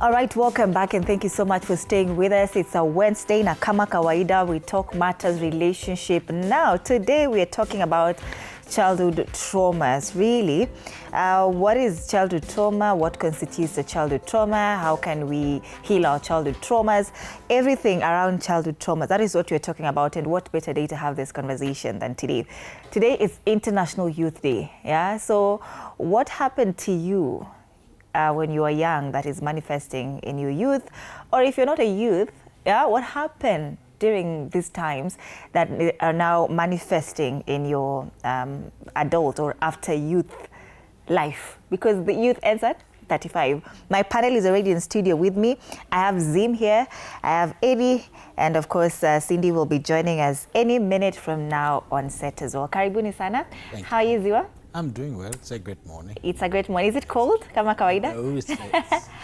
All right, welcome back and thank you so much for staying with us. It's a Wednesday na kama kawaida we talk matters relationship. Now today we are talking about childhood traumas. Really, what is childhood trauma? What constitutes a childhood trauma? How can we heal our childhood traumas? Everything around childhood trauma. That is what we're talking about, and what better day to have this conversation than today. Today is International Youth Day. Yeah. So what happened to you when you were young that is manifesting in your youth? Or if you're not a youth, yeah, what happened during these times that are now manifesting in your adult or after youth life? Because the youth ends at 35. My panel is already in studio with me. I have Zim here, I have Eddie, and of course Cindy will be joining us any minute from now on set as well. Karibuni sana. How are you, Ziwa? I'm doing well. It's a great morning. It's a great morning. Is it cold, kama kawaida? No, it's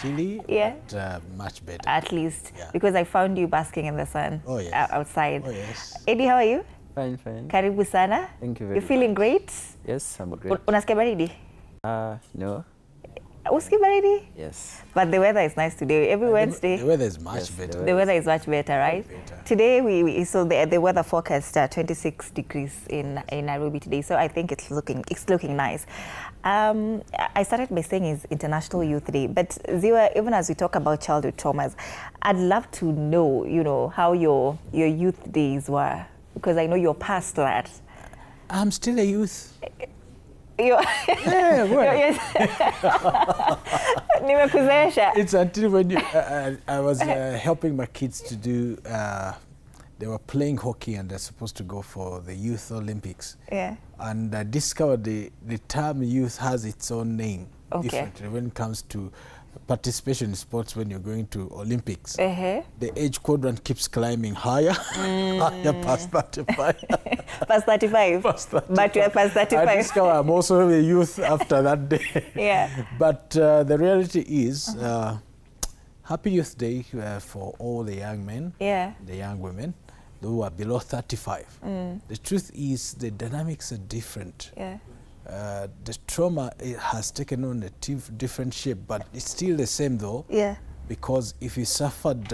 chilly, yeah, but much better. At least, yeah. Because I found you basking in the sun. Oh, yes. Outside. Oh, yes. Eddie, how are you? Fine, fine. Karibu sana. Thank you very You're feeling much. great? Yes, I'm great. Unasikia baridi? No. Usikia baridi? Yes. But the weather is nice today. Every Wednesday. The weather is much better. The weather is much better, right? Better. Today so the weather forecast 26 degrees in Nairobi today. So I think it's looking nice. I started by saying it's International Youth Day, but Ziwa, even as we talk about childhood traumas, I'd love to know, how your youth days were, because I know you're past that. I'm still a youth. Yeah, well. It's until when I was helping my kids to do, they were playing hockey and they're supposed to go for the Youth Olympics. Yeah. And I discovered the term youth has its own name differently when it comes to participation in sports. When you're going to Olympics, the age quadrant keeps climbing higher, higher past 35. Past 35? Past 35. But you're past 35. I discover I'm also a youth after that day. Yeah. But the reality is, Happy Youth Day for all the young men, the young women, who are below 35. The truth is the dynamics are different. Yeah. The trauma has taken on a different shape, but it's still the same though. Yeah. Because if you suffered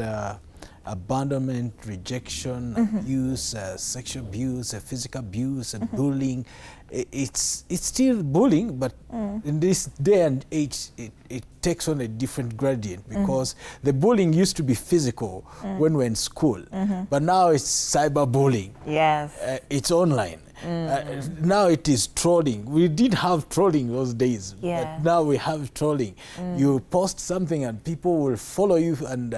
abandonment, rejection, abuse, sexual abuse, physical abuse, and bullying, it's still bullying, but in this day and age, it takes on a different gradient, because the bullying used to be physical when we're in school, but now it's cyberbullying. Yes. It's online. Now it is trolling. We did have trolling those days, but now we have trolling. You post something and people will follow you and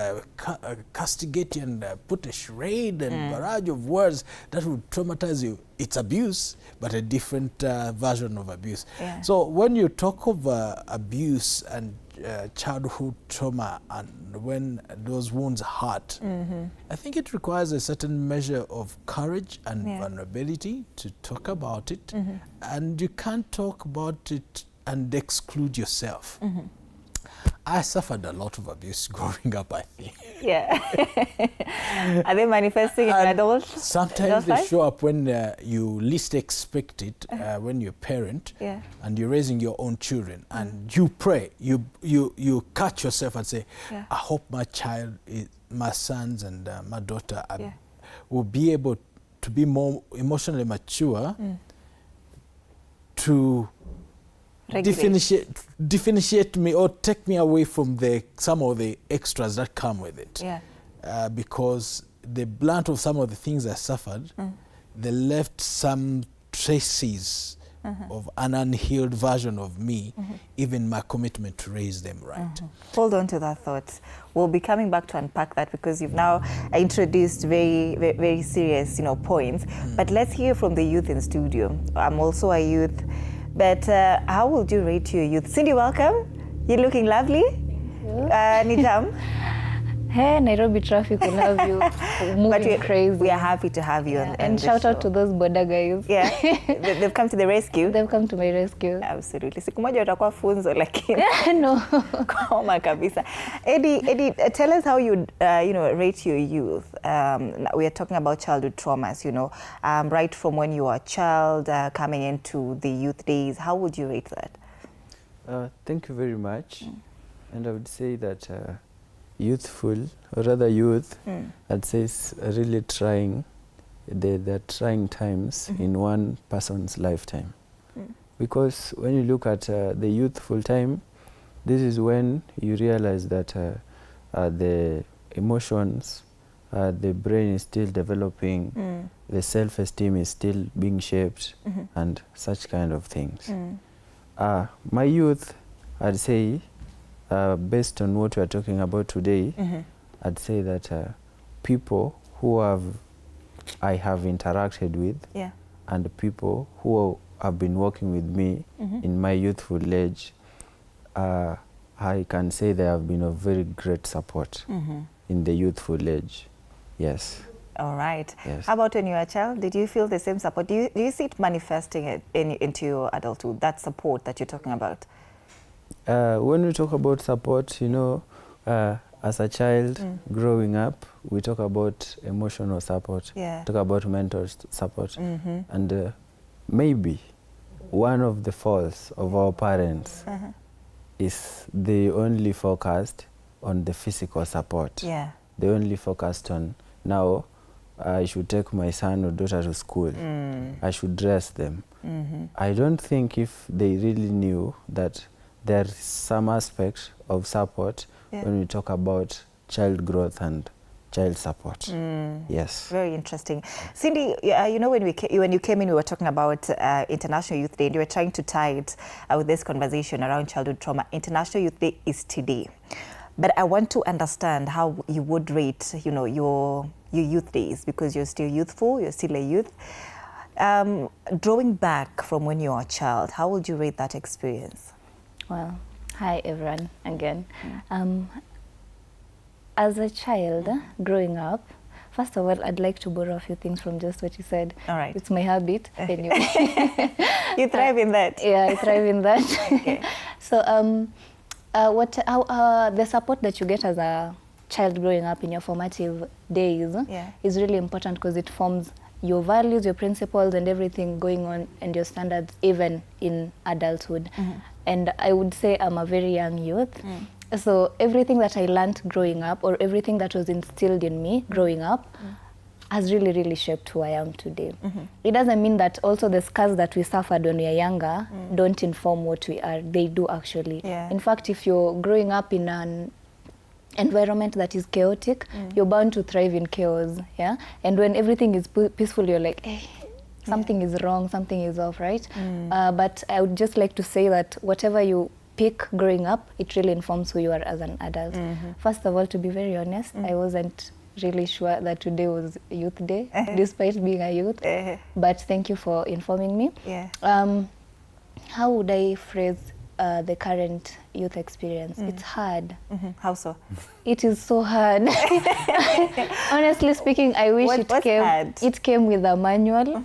castigate you and put a charade and barrage of words that would traumatize you. It's abuse, but a different version of abuse. Yeah. So when you talk of abuse and childhood trauma, and when those wounds hurt, I think it requires a certain measure of courage and vulnerability to talk about it, and you can't talk about it and exclude yourself. I suffered a lot of abuse growing up, I think. Yeah. Are they manifesting in adults? Sometimes they show up when you least expect it, when you're a parent and you're raising your own children, and you pray, you catch yourself and say, I hope my child, my sons and my daughter will be able to be more emotionally mature to differentiate me or take me away from some of the extras that come with it. Yeah. Because the blunt of some of the things I suffered, they left some traces of an unhealed version of me, even my commitment to raise them right. Hold on to that thought. We'll be coming back to unpack that, because you've now introduced very, very, very serious, points. But let's hear from the youth in studio. I'm also a youth. But how would you rate your youth? Cindy, welcome. You're looking lovely. Nijam. Hey, Nairobi traffic will have you moving crazy. We are happy to have you. And shout out to those border guys. Yeah, they've come to the rescue. They've come to my rescue. Absolutely. Siku moja utakuwa funzo lakini. No. Koma kabisa. Eddie, tell us how you rate your youth. We are talking about childhood traumas, right from when you were a child coming into the youth days. How would you rate that? Thank you very much. And I would say that youthful, or rather youth, I'd say it's really trying, the trying times in one person's lifetime. Because when you look at the youthful time, this is when you realize that the emotions, the brain is still developing, the self-esteem is still being shaped, and such kind of things. My youth, I'd say, based on what we're talking about today, I'd say that people who I have interacted with, and the people who have been working with me in my youthful age, I can say they have been of very great support in the youthful age. Yes. All right. Yes. How about when you were a child? Did you feel the same support? Do you see it manifesting into your adulthood, that support that you're talking about? When we talk about support, you know, as a child growing up, we talk about emotional support, talk about mental support, and maybe one of the faults of our parents is they only focused on the physical support. They only focused on, now I should take my son or daughter to school, I should dress them. I don't think if they really knew that there's some aspect of support when we talk about child growth and child support. Yes. Very interesting. Cindy, you know, when you came in, we were talking about International Youth Day, and you were trying to tie it with this conversation around childhood trauma. International Youth Day is today. But I want to understand how you would rate, you know, your youth days, because you're still youthful, you're still a youth. Drawing back from when you were a child, how would you rate that experience? Well, hi everyone again. As a child growing up, first of all, I'd like to borrow a few things from just what you said. All right. It's my habit. Anyway. You thrive in that. Yeah, I thrive in that. Okay. So the support that you get as a child growing up in your formative days is really important, because it forms your values, your principles, and everything going on, and your standards even in adulthood. And I would say I'm a very young youth. So everything that I learned growing up, or everything that was instilled in me growing up, has really, really shaped who I am today. It doesn't mean that also the scars that we suffered when we are younger don't inform what we are. They do actually. In fact, if you're growing up in an environment that is chaotic, you're bound to thrive in chaos. And when everything is peaceful, you're like, hey, something is wrong, something is off, right? But I would just like to say that whatever you pick growing up, it really informs who you are as an adult. First of all, to be very honest, I wasn't really sure that today was Youth Day, despite being a youth. But thank you for informing me. How would I phrase the current youth experience? It's hard. How so? It is so hard. Honestly speaking, I wish it came with a manual.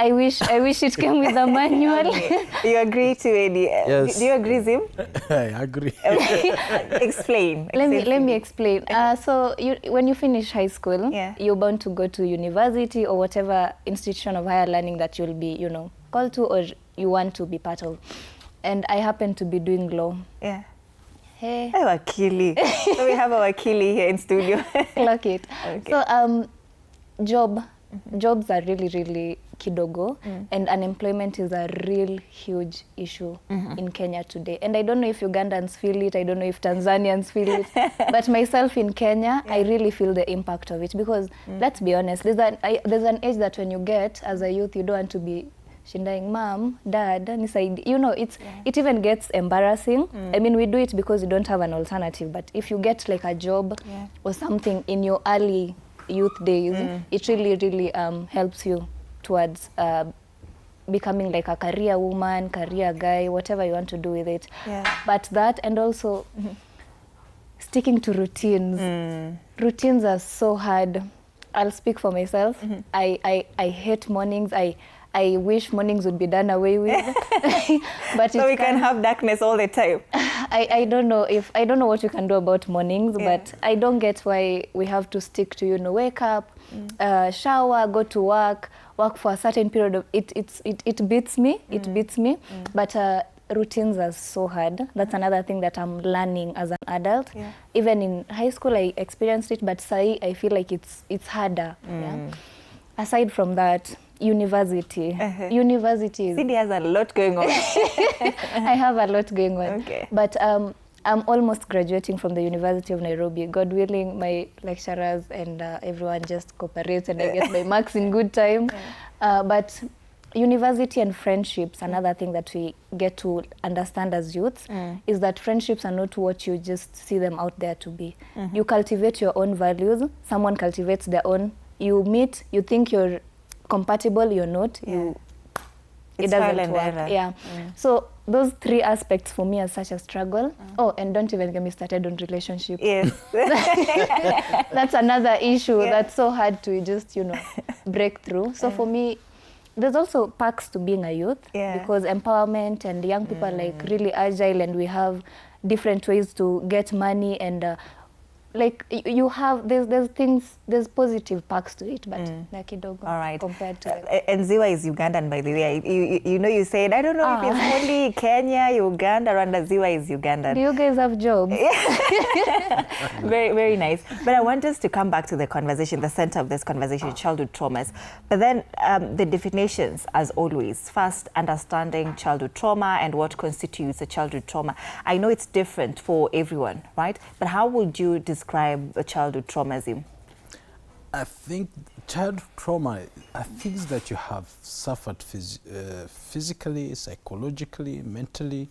I wish it came with a manual. You agree to any? Yes. Do you agree, Zim? I agree. Explain. Let me explain. So when you finish high school, you're bound to go to university or whatever institution of higher learning that you'll be, you know, called to or you want to be part of. And I happen to be doing law. Hey. Wakili. So we have a wakili here in studio. Clock it. Okay. So jobs are really, really kidogo, and unemployment is a real huge issue in Kenya today. And I don't know if Ugandans feel it, I don't know if Tanzanians feel it, but myself in Kenya, I really feel the impact of it, because let's be honest, there's an age that when you get as a youth, you don't want to be shindaing mom, dad, nisaidi. You know, it even gets embarrassing. I mean, we do it because we don't have an alternative, but if you get like a job or something in your early youth days, it really, really helps you towards becoming like a career woman, career guy, whatever you want to do with it. But that, and also sticking to routines. Routines are so hard. I'll speak for myself. I hate mornings. I wish mornings would be done away with. But so we can have darkness all the time. I don't know what you can do about mornings, but I don't get why we have to stick to, you know, wake up, shower, go to work for a certain period of it beats me. But routines are so hard. That's another thing that I'm learning as an adult. Yeah. Even in high school, I experienced it, but I feel like it's harder. Yeah. Aside from that, university. University. Cindy has a lot going on. I have a lot going on. Okay. But I'm almost graduating from the University of Nairobi. God willing, my lecturers and everyone just cooperates and I get my marks in good time. But university and friendships, another thing that we get to understand as youths, is that friendships are not what you just see them out there to be. You cultivate your own values. Someone cultivates their own. You meet, you think you're compatible, you're not. It doesn't work. Yeah. So those three aspects for me are such a struggle. Oh, and don't even get me started on relationships. Yes. That's another issue that's so hard to just, break through. So for me, there's also perks to being a youth because empowerment and young people are like really agile and we have different ways to get money and like you have there's positive perks to it, but like kidogo compared to and Ziwa is Ugandan, by the way. You said I don't know if it's only Kenya, Uganda, Rwanda. Ziwa is Ugandan. Do you guys have jobs? Very, very nice. But I want us to come back to the conversation, the center of this conversation, childhood traumas. But then the definitions, as always. First, understanding childhood trauma and what constitutes a childhood trauma. I know it's different for everyone, right? But how would you describe a childhood traumatism? I think childhood trauma are things that you have suffered physically, psychologically, mentally.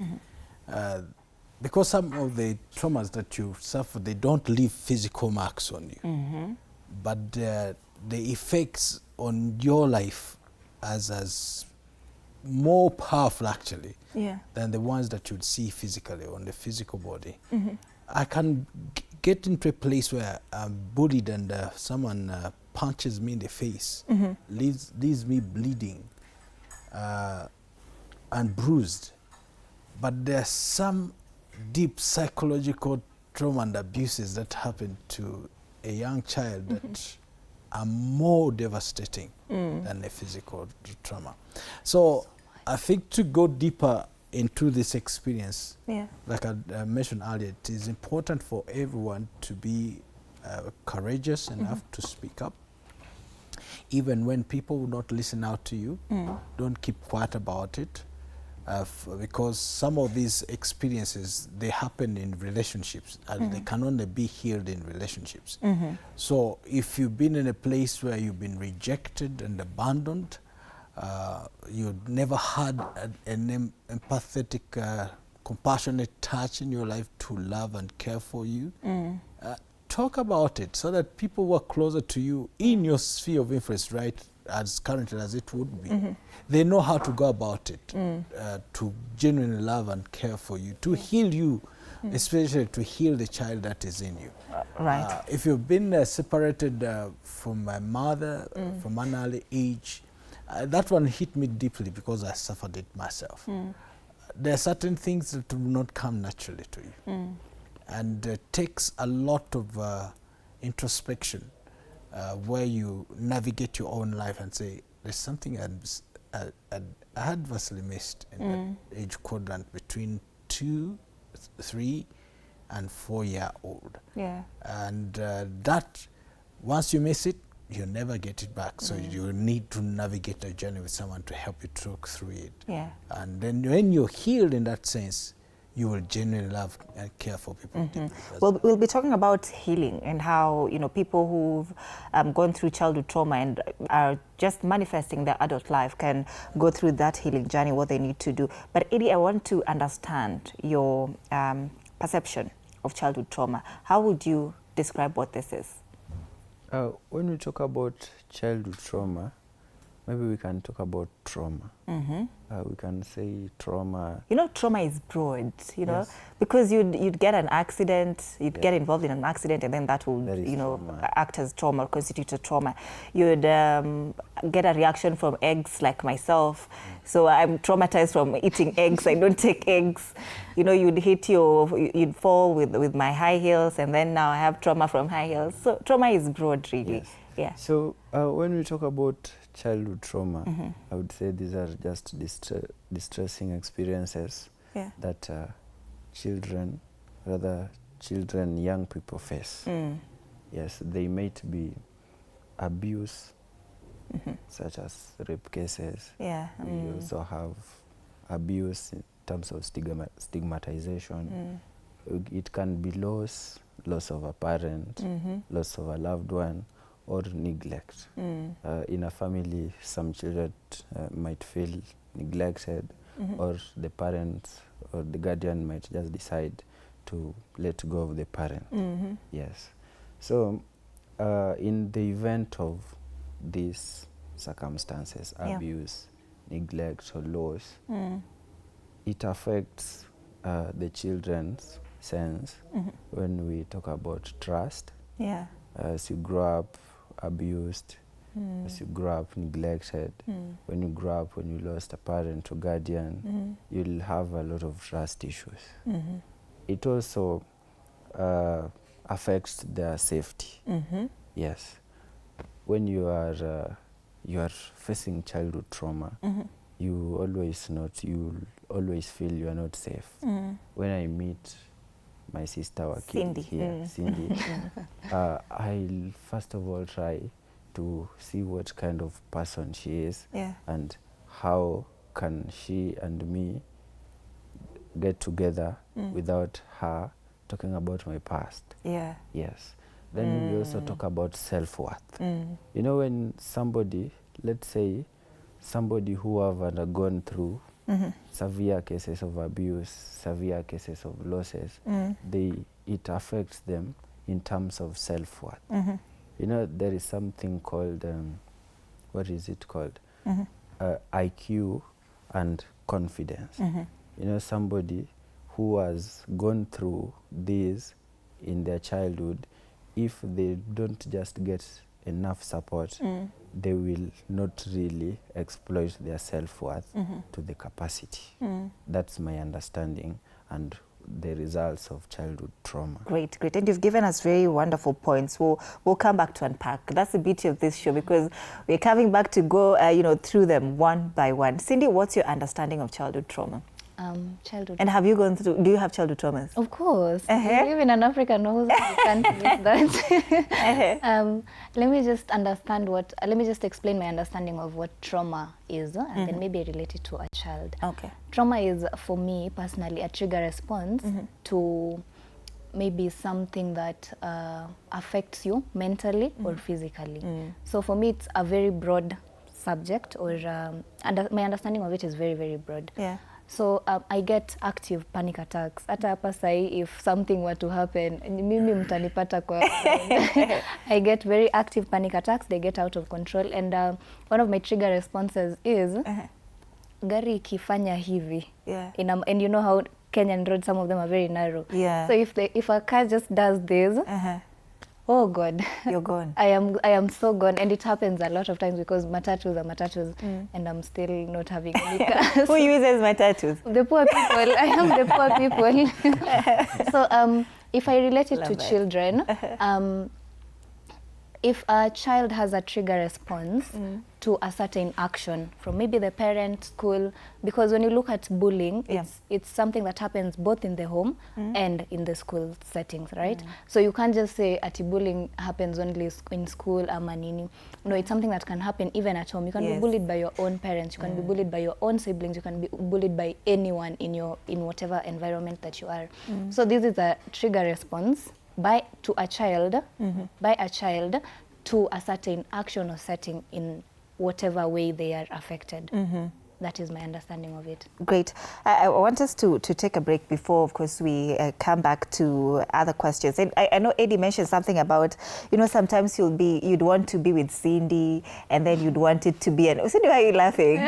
Because some of the traumas that you suffer, they don't leave physical marks on you. But the effects on your life as more powerful actually than the ones that you'd see physically on the physical body. I can get into a place where I'm bullied and someone punches me in the face, leaves me bleeding and bruised. But there's some deep psychological trauma and abuses that happen to a young child that are more devastating than a physical trauma. So I think to go deeper into this experience, like I mentioned earlier, it is important for everyone to be courageous enough to speak up. Even when people will not listen out to you, don't keep quiet about it. Because some of these experiences, they happen in relationships and they can only be healed in relationships. So if you've been in a place where you've been rejected and abandoned, you've never had an empathetic, compassionate touch in your life to love and care for you, talk about it so that people who are closer to you in your sphere of influence, right, as currently as it would be, they know how to go about it, to genuinely love and care for you, to heal you, especially to heal the child that is in you. Right. If you've been separated from my mother from an early age, that one hit me deeply because I suffered it myself. There are certain things that will not come naturally to you. And it takes a lot of introspection where you navigate your own life and say, there's something I adversely missed in that age quadrant between 2, 3, and 4-year-old. And that, once you miss it, you never get it back. So you need to navigate a journey with someone to help you talk through it. And then when you're healed in that sense, you will genuinely love and care for people. Well, we'll be talking about healing and how, people who've gone through childhood trauma and are just manifesting their adult life can go through that healing journey, what they need to do. But Eddie, I want to understand your perception of childhood trauma. How would you describe what this is? When we talk about childhood trauma, maybe we can talk about trauma. We can say trauma. Trauma is broad, because you'd get an accident, you'd get involved in an accident, and then that will, act as trauma or constitute a trauma. You'd get a reaction from eggs, like myself. So I'm traumatized from eating eggs. I don't take eggs. You'd fall with my high heels, and then now I have trauma from high heels. So trauma is broad, really. So when we talk about childhood trauma, I would say these are just distressing experiences that children, young people face. Yes, they might be abuse, such as rape cases. We also have abuse in terms of stigmatization. It can be loss of a parent, loss of a loved one, or neglect. In a family, some children might feel neglected, or the parents or the guardian might just decide to let go of the parent. Yes. So in the event of these circumstances, abuse, neglect, or loss, it affects the children's sense when we talk about trust. As you grow up abused, as you grow up neglected, when you grow up, when you lost a parent or guardian, you'll have a lot of trust issues. It also affects their safety. Yes. When you are facing childhood trauma, you always feel you are not safe. When I meet my sister Wakili here, Cindy, I'll first of all try to see what kind of person she is, and how can she and me get together without her talking about my past. Yes. Then we also talk about self-worth. You know, when somebody, let's say somebody who have undergone through severe cases of abuse, severe cases of losses, it affects them in terms of self-worth. You know, there is something called, what is it called? IQ and confidence. You know, somebody who has gone through this in their childhood, if they don't just get enough support, they will not really exploit their self-worth to the capacity. That's my understanding and the results of childhood trauma. Great, great. And you've given us very wonderful points. We'll come back to unpack. That's the beauty of this show, because we're coming back to go through them one by one. Cindy, what's your understanding of childhood trauma? Childhood. And have you gone through, do you have childhood traumas? Of course. We live in an African home, you can't miss that. Let me just explain my understanding of what trauma is, and then maybe relate it to a child. Okay. Trauma is, for me personally, a trigger response to maybe something that affects you mentally or physically. So for me, it's a very broad subject, or my understanding of it is very, very broad. So I get active panic attacks. Hata hapa sahi, if something were to happen, mimi mtanipata kwa I get very active panic attacks. They get out of control, and one of my trigger responses is gari ikifanya hivi. And you know how Kenyan roads, some of them are very narrow. So if a car just does this, oh God, you're gone. I am so gone, and it happens a lot of times because matatus are matatus, and I'm still not having any cars. Who uses matatus? The poor people. I am the poor people. So if I relate it to children, if a child has a trigger response to a certain action from maybe the parent, school, because when you look at bullying, it's something that happens both in the home and in the school settings, right? So you can't just say bullying happens only in school or manini. No, it's something that can happen even at home. You can be bullied by your own parents, you can be bullied by your own siblings, you can be bullied by anyone in whatever environment that you are. So this is a trigger response by a child to a certain action or setting in whatever way they are affected. That is my understanding of it. Great. I want us to take a break before, of course, we come back to other questions. And I know Eddie mentioned something about, sometimes you'd want to be with Cindy, and then you'd want it to be Cindy, why are you laughing?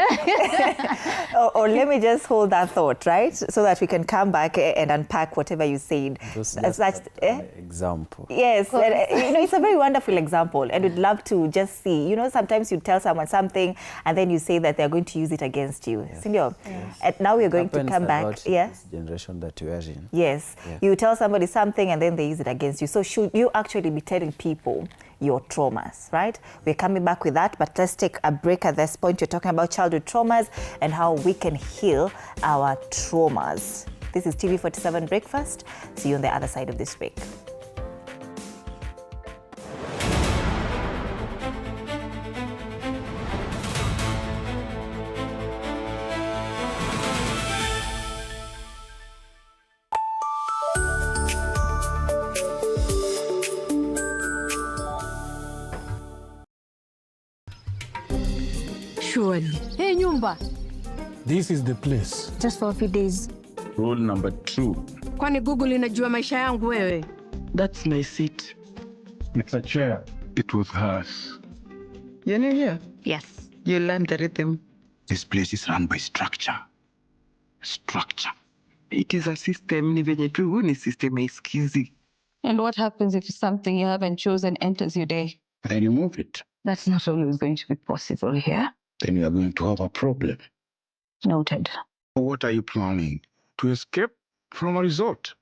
or let me just hold that thought, right? So that we can come back and unpack whatever you said. Just an example. Yes, and, it's a very wonderful example, and we'd love to just see, sometimes you tell someone something, and then you say that they're going to use it again against you. Yes. Yes. And now we're going to come back. This generation that we are in. Yes. You tell somebody something and then they use it against you. So should you actually be telling people your traumas, right? We're coming back with that, but let's take a break at this point. You're talking about childhood traumas and how we can heal our traumas. This is TV47 Breakfast. See you on the other side of this break. Hey, nyumba. This is the place. Just for a few days. Rule number 2. Kwani Google inajua maisha yangu wewe? That's my seat. It's a chair. It was hers. You're new here? Yes. You learned the rhythm. This place is run by structure. Structure. It is a system. Ni venye tu ni system isikizi. And what happens if something you haven't chosen enters your day? Then you move it. That's not always going to be possible here. Then you are going to have a problem. Noted. What are you planning? To escape from a resort?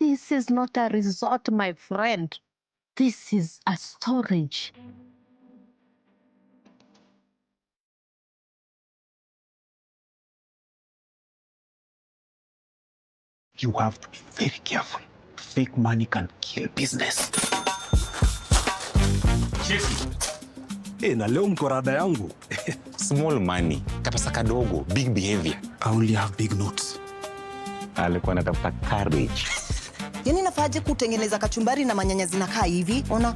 This is not a resort, my friend. This is a storage. You have to be very careful. Fake money can kill business. Na leo mko rada yangu. Small money, kapesa kadogo, big behavior. I only have big notes. Alikuwa anatafuta courage. Yani nafaje kutengeneza kachumbari na manyanya zinakaa hivi? Ona,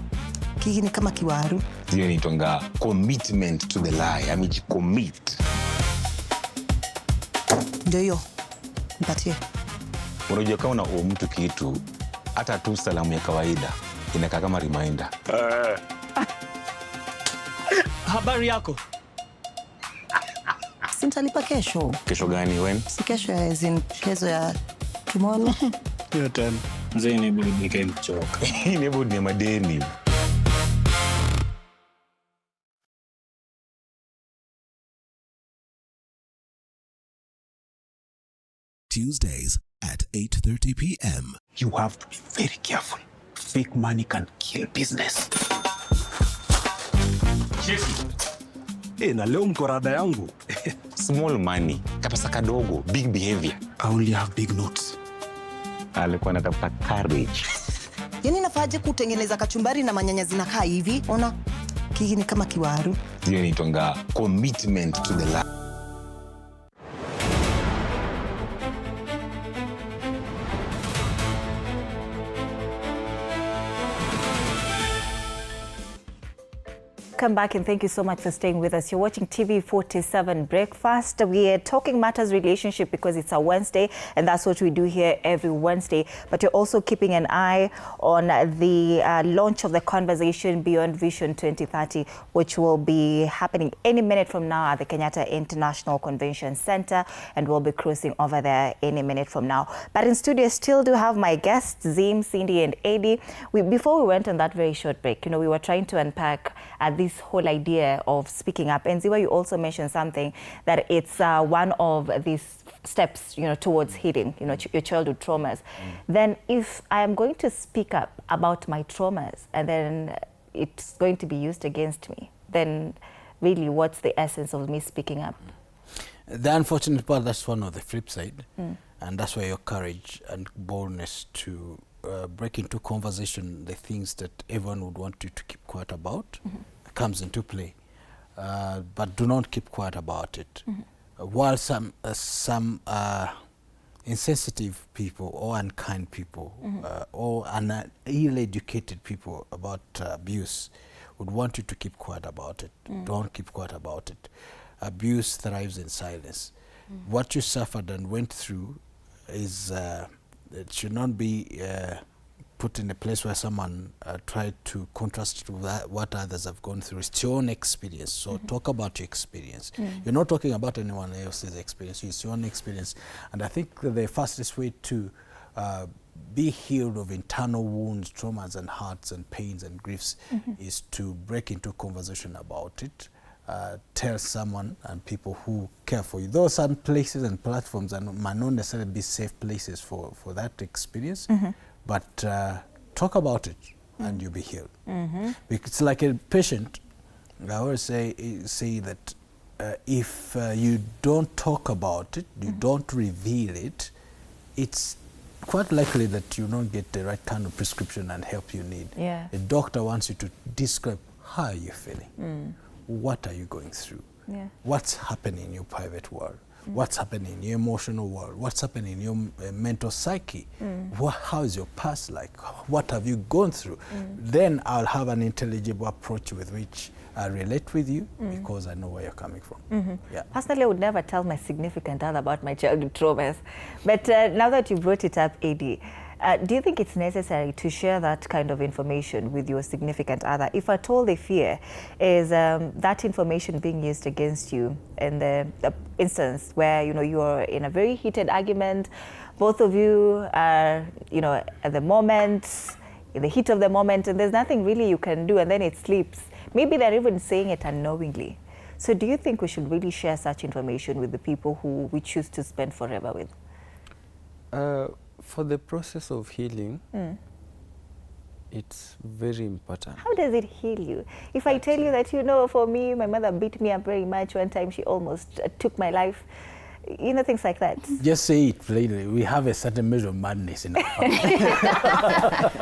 kiki ni kama kiwaru. Hiyo inaitwa commitment to the lie. Amejicommit. Ndio hiyo. Mpatie. Unajua kama una mtu kitu, hata tu salamu ya kawaida inakaa kama reminder. Habari yako? Sintalipa kesho. Kesho gani when? Si kesho ya kesho ya tomorrow. Your turn. Mzee ni budi nikamchoka. Ni budi ni madeni. Tuesdays at 8:30 p.m. You have to be very careful. Fake money can kill business. Na leo mko rada yangu. Small money, kapesa kadogo, big behavior. I only have big notes. Alikuwa anatafuta courage. Yani nafaje kutengeneza kachumbari na manyanya zinakaa hivi? Ona, kiki ni kama kiwaru. Hiyo inaitwa commitment to the lie. Welcome back and thank you so much for staying with us. You're watching TV47 Breakfast. We are talking matters relationship because it's a Wednesday and that's what we do here every Wednesday. But you're also keeping an eye on the launch of the Conversation Beyond Vision 2030, which will be happening any minute from now at the Kenyatta International Convention Center, and we'll be cruising over there any minute from now. But in studio, I still do have my guests, Zim, Cindy, and Eddie. Before we went on that very short break, we were trying to unpack this whole idea of speaking up. And Ziwa, you also mentioned something that it's one of these steps, towards healing, your childhood traumas. Then if I am going to speak up about my traumas and then it's going to be used against me, then really what's the essence of me speaking up? The unfortunate part, that's one of the flip side. And that's where your courage and boldness to break into conversation the things that everyone would want you to keep quiet about comes into play. But do not keep quiet about it. While some insensitive people or unkind people or ill-educated people about abuse would want you to keep quiet about it. Don't keep quiet about it. Abuse thrives in silence. What you suffered and went through is it should not be put in a place where someone tried to contrast to what others have gone through. It's your own experience. So talk about your experience. You're not talking about anyone else's experience. It's your own experience. And I think the fastest way to be healed of internal wounds, traumas and hurts and pains and griefs is to break into conversation about it. tell someone and people who care for you. Though some places and platforms might not necessarily be safe places for that experience, but talk about it and you'll be healed. Because it's like a patient. I always say that if you don't talk about it, you don't reveal it, it's quite likely that you don't get the right kind of prescription and help you need. Yeah. The doctor wants you to describe how are you feeling, what are you going through, what's happening in your private world, what's happening in your emotional world, what's happening in your mental psyche, how is your past like, what have you gone through. Then I'll have an intelligible approach with which I relate with you because I know where you're coming from. Yeah. Personally, I would never tell my significant other about my childhood traumas. But now that you brought it up, Eddie, do you think it's necessary to share that kind of information with your significant other? If at all the fear is that information being used against you in the instance where, you know, you're in a very heated argument, both of you are, you know, at the moment, in the heat of the moment, and there's nothing really you can do, and then it slips. Maybe they're even saying it unknowingly. So do you think we should really share such information with the people who we choose to spend forever with? For the process of healing, it's very important. How does it heal you? If I tell you that, you know, for me, my mother beat me up very much. One time she almost took my life. You know, things like that. Just say it plainly. We have a certain measure of madness in our family.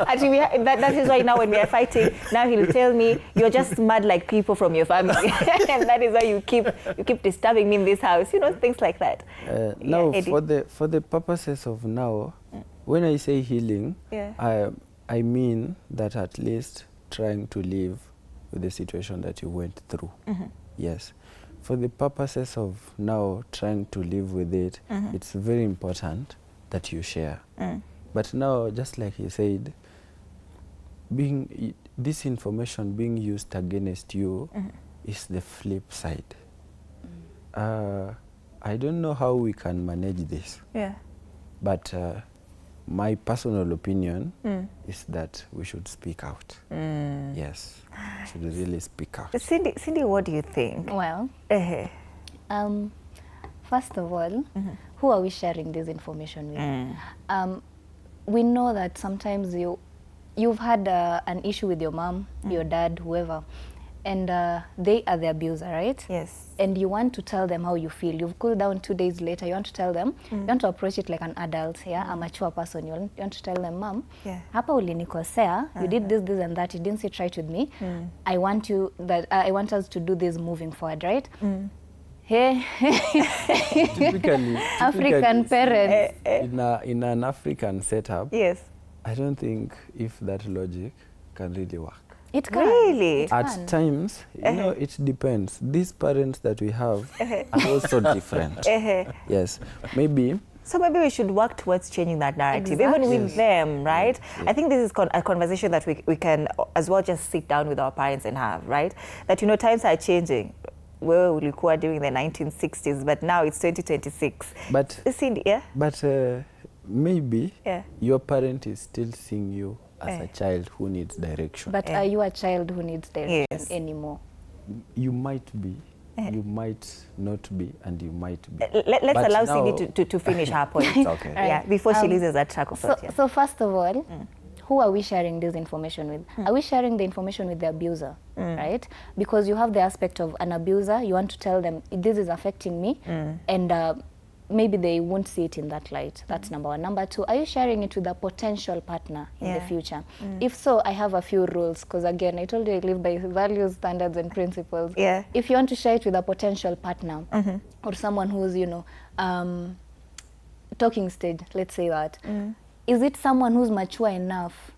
Actually, that is why now when we are fighting, now he'll tell me, you're just mad like people from your family. And that is why you keep disturbing me in this house. You know, things like that. Now, for the purposes of now, when I say healing, I mean that at least trying to live with the situation that you went through. Yes. For the purposes of now trying to live with it, it's very important that you share. But now, just like he said, this information being used against you is the flip side. I don't know how we can manage this. But my personal opinion is that we should speak out. Yes, we should really speak out. Cindy, what do you think? Well, first of all, who are we sharing this information with? We know that sometimes you've had an issue with your mom, your dad, whoever, and they are the abuser, right? Yes. And you want to tell them how you feel. You've cooled down 2 days later. You want to tell them, you want to approach it like an adult, a mature person. You want to tell them, Mom, hapa ulinikosea, you did this, this, and that. You didn't sit right with me. I want us to do this moving forward, right? Hey, typically, African parents. In an African setup, yes, I don't think if that logic can really work. It can. Really? At times, you know, it depends. These parents that we have are also different. Yes, maybe. So maybe we should work towards changing that narrative, even with them, right? I think this is a conversation that we can as well just sit down with our parents and have, right? That, you know, times are changing. Well, ulikuwa during the 1960s, but now it's 2026. But Cindy, But maybe your parent is still seeing you as a child who needs direction. But are you a child who needs direction anymore? You might be, you might not be, and you might be. Let's allow Cindy to finish her point. Okay. Yeah, before she loses that track of thought. So first of all, who are we sharing this information with? Are we sharing the information with the abuser, right? Because you have the aspect of an abuser, you want to tell them, this is affecting me, and maybe they won't see it in that light. That's number one. Number two, are you sharing it with a potential partner in the future? If so, I have a few rules, because again, I told you I live by values, standards, and principles. If you want to share it with a potential partner or someone who's, you know, talking stage, let's say that, is it someone who's mature enough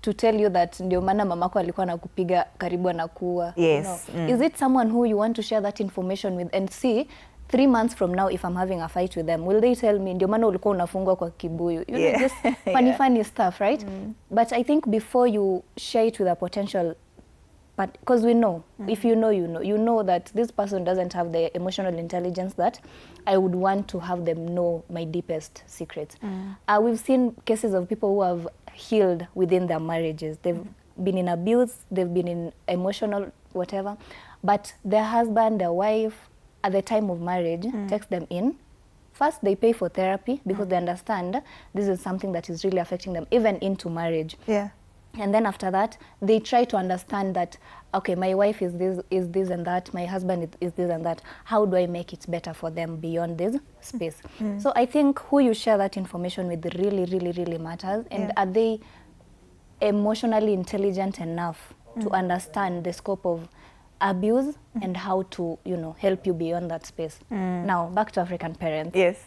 to tell you that ndio maana mamako alikuwa anakupiga karibu anakuua? Yes. Is it someone who you want to share that information with and see 3 months from now, if I'm having a fight with them, will they tell me, ndio maana ulikuwa unafungwa kwa kibuyu? You know, just funny stuff, right? But I think before you share it with a potential, but because we know, if you know, you know that this person doesn't have the emotional intelligence that I would want to have them know my deepest secrets. We've seen cases of people who have healed within their marriages. They've been in abuse, they've been in emotional whatever. but their husband, their wife, at the time of marriage, takes them in. First, they pay for therapy because they understand this is something that is really affecting them, even into marriage. Yeah. And then after that, they try to understand that, okay, my wife is this and that, my husband is this and that. How do I make it better for them beyond this space? So I think who you share that information with really, really, really matters. And are they emotionally intelligent enough to understand the scope of abuse and how to, you know, help you beyond that space. Now, back to African parents. Yes.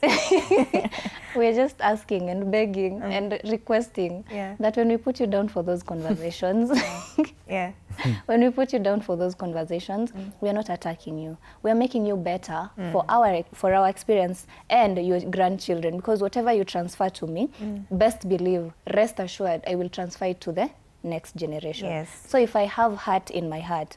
We're just asking and begging and requesting that when we put you down for those conversations, when we put you down for those conversations, we are not attacking you. We are making you better for our experience and your grandchildren, because whatever you transfer to me, best believe, rest assured, I will transfer it to the next generation. Yes. So if I have hurt in my heart,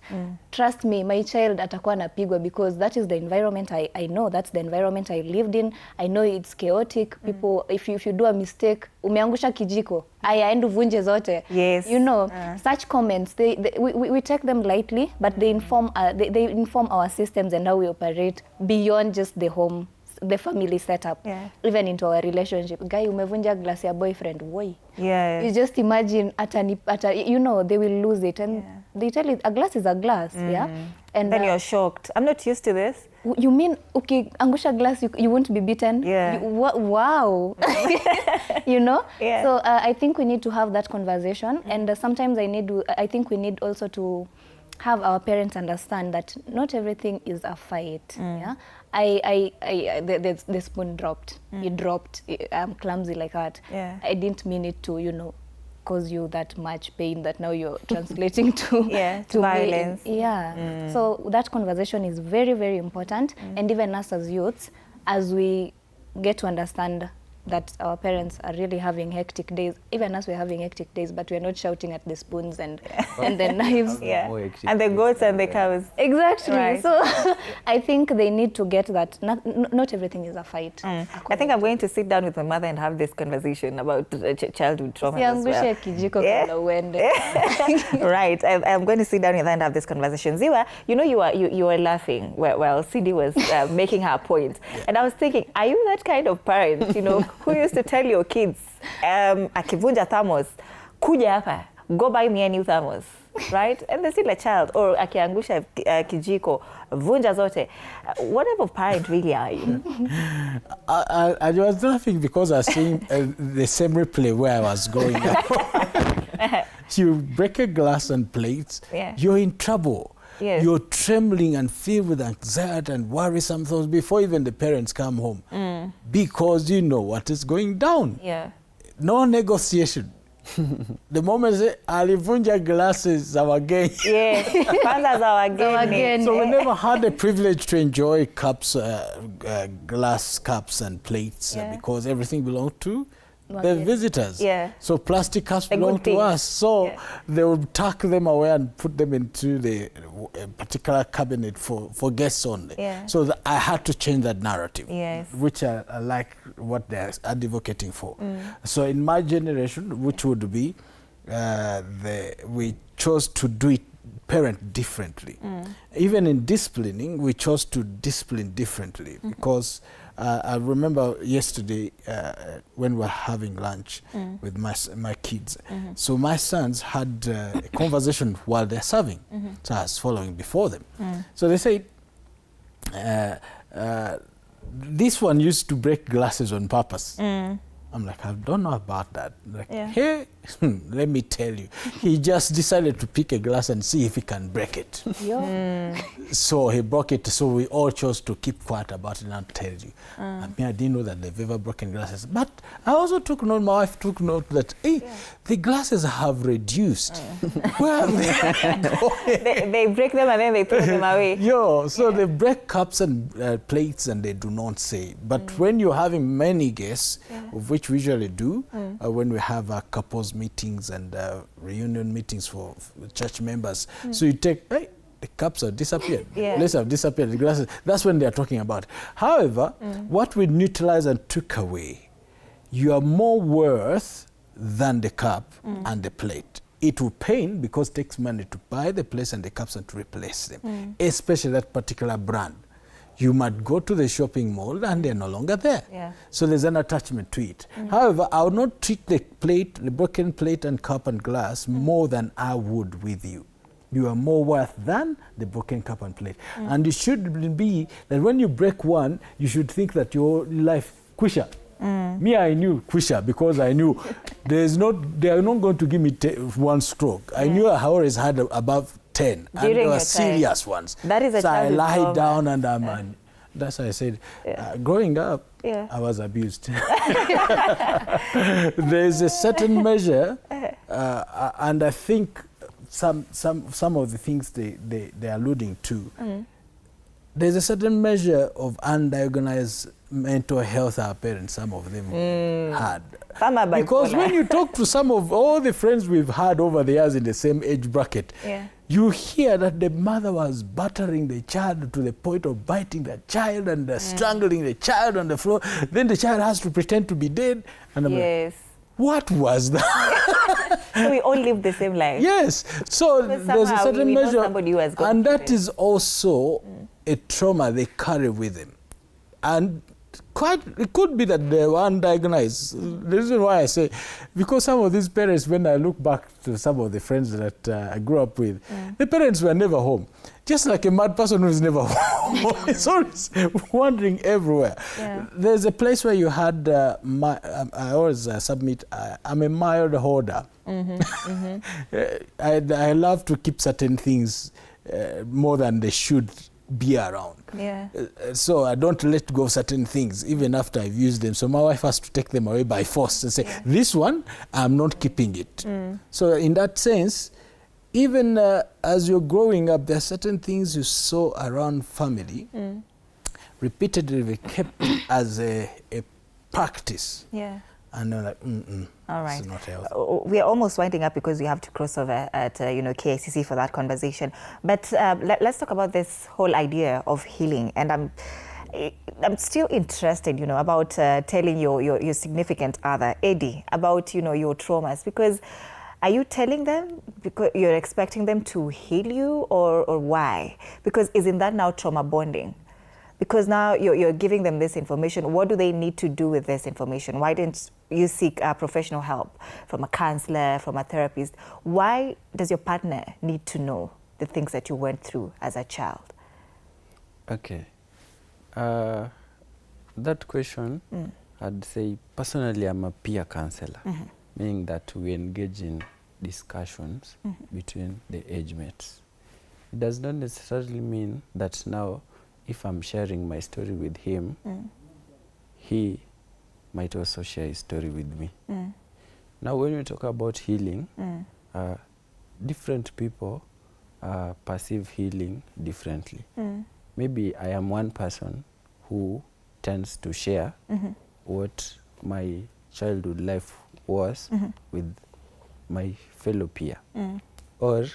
trust me, my child atakuwa napigwa, because that is the environment I know, that's the environment I lived in. I know it's chaotic. People, if you do a mistake, umeangusha kijiko, aya endo vunje zote. Yes. You know, such comments, we take them lightly, but they inform our systems and how we operate beyond just the home, the family setup, even into our relationship. Guy, umevunja glass ya boyfriend, why? Yeah. You just imagine, you know, they will lose it, and they tell it, a glass is a glass, and then you're shocked. I'm not used to this. You mean, okay, angusha glass, you won't be beaten? Yeah. Wow. You know? Yeah. So I think we need to have that conversation, and sometimes I think we need also to have our parents understand that not everything is a fight. Yeah, the spoon dropped. It dropped. I'm clumsy like that. Yeah. I didn't mean it to, you know, cause you that much pain that now you're translating to to violence. So that conversation is very, very important, and even us as youths, as we get to understand that our parents are really having hectic days. Even us, we're having hectic days, but we're not shouting at the spoons and the knives. And the goats and the cows. Exactly. Right. So I think they need to get that not everything is a fight. I think I'm going to sit down with my mother and have this conversation about childhood trauma as well. Right. I'm going to sit down with her and have this conversation. Ziwa, you know, you were laughing while Cindy was making her point. And I was thinking, are you that kind of parent, you know, who used to tell your kids, akivunja thermos, kuja hapa, go buy me a new thermos, right? And they're still a child. Or akiangusha kijiko, vunja zote. What type of parent really are you? I was laughing because I was seeing the same replay where I was going. You break a glass and plates, you're in trouble. Yes. You're trembling and filled with anxiety and worrisome thoughts before even the parents come home, because you know what is going down. Yeah. No negotiation. The moment they say, alivunja glasses, our game. Yes, pandas our game. So we never had the privilege to enjoy cups, glass cups and plates, because everything belonged to the visitors. Yeah. So plastic cups belong to us. So they would tuck them away and put them into the particular cabinet for guests only. Yeah. So I had to change that narrative, which I like what they're advocating for. So in my generation, which would be, we chose to do it, parent differently. Even in disciplining, we chose to discipline differently, because I remember yesterday when we were having lunch with my kids. So my sons had a conversation while they're serving. So I was following before them. So they said, this one used to break glasses on purpose. I'm like, I don't know about that. Like, hey, let me tell you. He just decided to pick a glass and see if he can break it. So he broke it, so we all chose to keep quiet about it and not tell you. I mean, I didn't know that they've ever broken glasses. But I also took note, my wife took note that, hey, the glasses have reduced. Where are they? They break them and then they throw them away. So they break cups and plates and they do not say. But when you're having many guests, of which we usually do, when we have our couples meetings and reunion meetings for church members. So you take, hey, the cups have disappeared, plates have disappeared, the glasses. That's when they're talking about. However, what we neutralized and took away, you are more worth than the cup and the plate. it will pain because it takes money to buy the place and the cups and to replace them, especially that particular brand. You might go to the shopping mall and they're no longer there. Yeah. So there's an attachment to it. However, I would not treat the plate, the broken plate and cup and glass more than I would with you. You are more worth than the broken cup and plate. And it should be that when you break one, you should think that your life, kwisha. Me, I knew kwisha because I knew they are not going to give me one stroke. I knew I always had above 10. And they were serious ones. That is a so I lie trauma. down and that's why I said, growing up, I was abused. There's a certain measure, and I think some of the things they're alluding to, there's a certain measure of undiagnosed mental health our parents, some of them had. Because when you talk to some of all the friends we've had over the years in the same age bracket, you hear that the mother was battering the child to the point of biting the child and strangling the child on the floor. Then the child has to pretend to be dead. And I'm like, what was that? So we all live the same life. Yes. So there's a certain measure. And that is also a trauma they carry with them. And it could be that they were undiagnosed. The reason why I say, because some of these parents, when I look back to some of the friends that I grew up with, the parents were never home. Just like a mad person who is never home. It's always wandering everywhere. There's a place where you had, I always submit, I'm a mild hoarder. I love to keep certain things more than they should be around. So I don't let go of certain things even after I've used them. So my wife has to take them away by force and say, this one, I'm not keeping it. So in that sense, even as you're growing up, there are certain things you saw around family, repeatedly kept as a practice. And they're like, all right. This is not healthy. We are almost winding up because we have to cross over at KICC for that conversation. But let's talk about this whole idea of healing. And I'm still interested, about telling your significant other, Eddie, about your traumas, because are you telling them because you're expecting them to heal you, or why? Because isn't that now trauma bonding? Because now you're giving them this information. What do they need to do with this information? Why didn't you seek professional help from a counselor, from a therapist? Why does your partner need to know the things that you went through as a child? Okay. That question, I'd say personally I'm a peer counselor, meaning that we engage in discussions between the age mates. It does not necessarily mean that now if I'm sharing my story with him, he might also share his story with me. Now, when we talk about healing, different people perceive healing differently. Maybe I am one person who tends to share what my childhood life was with my fellow peer. Or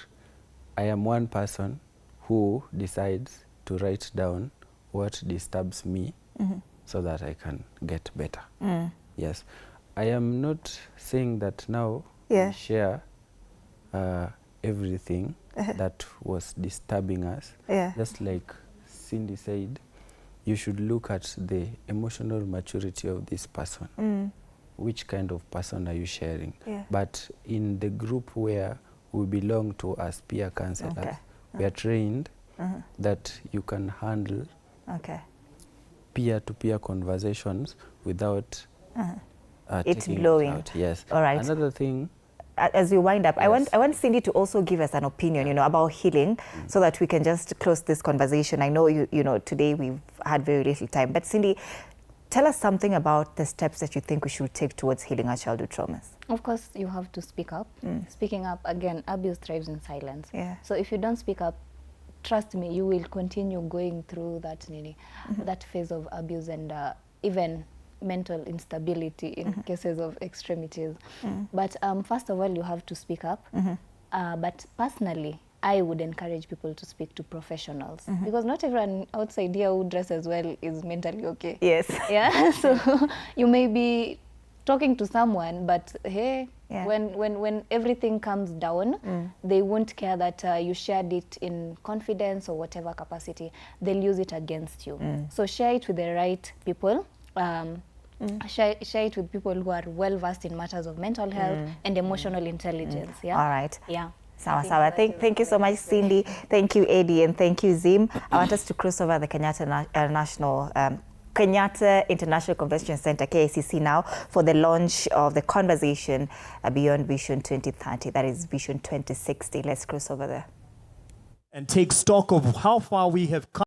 I am one person who decides to write down what disturbs me so that I can get better. Yes. I am not saying that now we share everything that was disturbing us. Just like Cindy said, you should look at the emotional maturity of this person. Which kind of person are you sharing? But in the group where we belong to as peer counselors, we are trained that you can handle peer-to-peer conversations without it blowing out. Yes. All right. Another thing, as we wind up, I want Cindy to also give us an opinion, about healing, so that we can just close this conversation. I know today we've had very little time, but Cindy, tell us something about the steps that you think we should take towards healing our childhood traumas. Of course, you have to speak up. Speaking up, again, abuse thrives in silence. So if you don't speak up, trust me, you will continue going through that that phase of abuse and even mental instability in cases of extremities. But first of all, you have to speak up. But personally, I would encourage people to speak to professionals, because not everyone outside here who dresses well is mentally okay. Yes. Yeah. So you may be talking to someone, but hey, When everything comes down, they won't care that you shared it in confidence or whatever capacity. They'll use it against you. So share it with the right people. Share it with people who are well versed in matters of mental health and emotional intelligence. Yeah. All right. Yeah. Sawa. Thank you so much, Cindy. Thank you, Eddie, and thank you, Zim. I want us to cross over the Kenyatta International Convention Center, KICC, now for the launch of the conversation Beyond Vision 2030. That is Vision 2060. Let's cross over there. And take stock of how far we have come.